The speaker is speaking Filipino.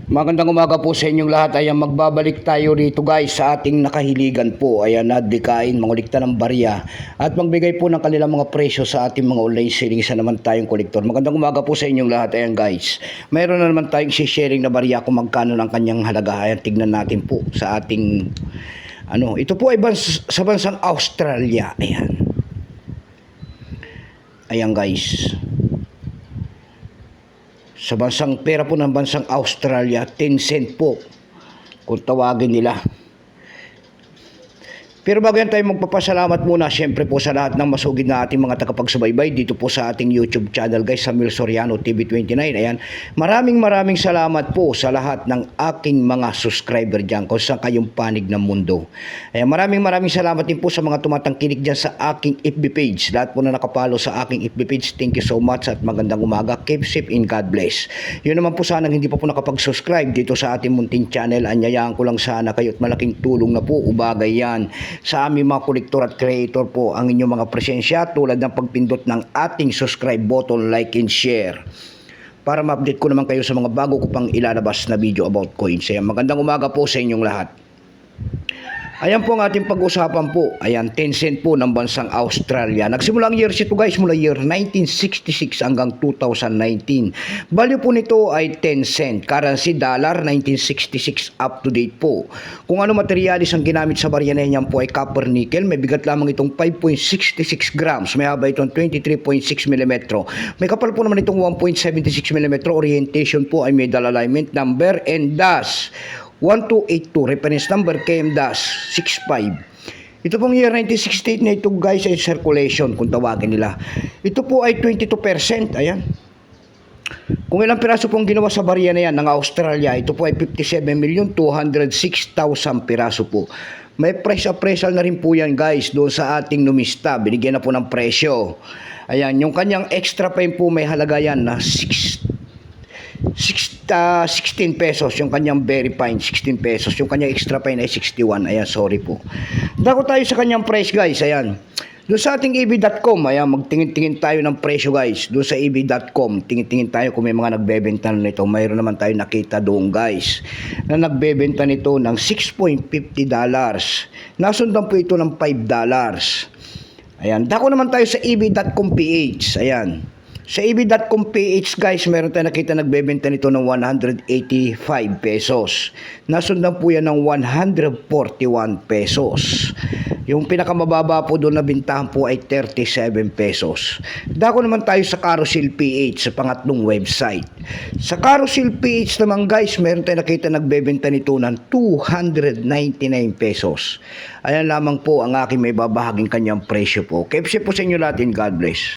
Magandang umaga po sa inyong lahat. Ayan, magbabalik tayo rito guys sa ating nakahiligan po. Ayan, nadikain, mangulikta ng barya at magbigay po ng kanilang mga presyo sa ating mga online selling. Isa naman tayong kolektor. Magandang umaga po sa inyong lahat. Ayan guys, mayroon na naman tayong sharing na barya kung magkano ng kanyang halaga. Ayan, tignan natin po sa ating ito po ay sa bansang Australia. Ayan guys, sa bansang pera po ng bansang Australia, 10 cent po kung tawagin nila. Pero bago yan tayo magpapasalamat muna syempre po sa lahat ng masugid na ating mga tagapagsubaybay dito po sa ating YouTube channel guys, Samuel Soriano TV29. Ayan, maraming salamat po sa lahat ng aking mga subscriber dyan kung saan kayong panig ng mundo. Ayan, maraming salamat din po sa mga tumatangkilik dyan sa aking FB page. Lahat po na nakapalo sa aking FB page, thank you so much at magandang umaga. Keep safe and God bless. Yun naman po sana hindi pa po nakapag-subscribe dito sa ating munting channel, anyayaan ko lang sana kayo at malaking tulong na po ubagay yan sa aming mga kolektor at creator po ang inyong mga presensya tulad ng pagpindot ng ating subscribe button, like and share para ma-update ko naman kayo sa mga bago ko pang ilalabas na video about coins. Ayan, magandang umaga po sa inyong lahat. Ayan po ang ating pag-usapan po. Ayan, 10 cent po ng bansang Australia. Nagsimula ang year ito guys mula year 1966 hanggang 2019. Value po nito ay 10 cent. Currency dollar 1966 up to date po. Kung ano materialis ang ginamit sa barya na yan po ay copper nickel. May bigat lamang itong 5.66 grams. May haba itong 23.6 mm. May kapal po naman itong 1.76 mm. Orientation po ay medal alignment number and dash 1282, reference number KM-65. Ito pong year 1968 na ito guys ay circulation kung tawagin nila. Ito po ay 22%. Ayan. Kung ilang piraso pong ginawa sa barya na yan ng Australia, ito po ay 57,206,000 piraso po. May price appraisal na rin po yan guys doon sa ating numista. Binigyan na po ng presyo. Ayan, yung kanyang extra fine po may halaga yan na 16 pesos yung kanyang very fine, 16 pesos yung kanyang extra fine ay 61. Ayan, sorry po. Dako tayo sa kanyang price guys. Ayan, doon sa ating eb.com, ayan, magtingin-tingin tayo ng presyo guys. Doon sa eb.com, tingin-tingin tayo kung may mga nagbebenta nito. Mayroon naman tayo nakita doon guys na nagbebenta nito ng $6.50. Nasundan po ito ng $5. Ayan, dako naman tayo sa eb.com PH. Ayan, sa eb.com PH guys, meron tayo nakita nagbebenta nito ng 185 pesos. Nasundan po yan ng 141 pesos. Yung pinakamababa po doon na bintahan po ay 37 pesos. Dako naman tayo sa Carousel PH sa pangatlong website. Sa Carousel PH naman guys, meron tayo nakita nagbebenta nito ng 299 pesos. Ayan lamang po ang aking may babahaging kanyang presyo po. Keep safe po sa inyo lahat and God bless.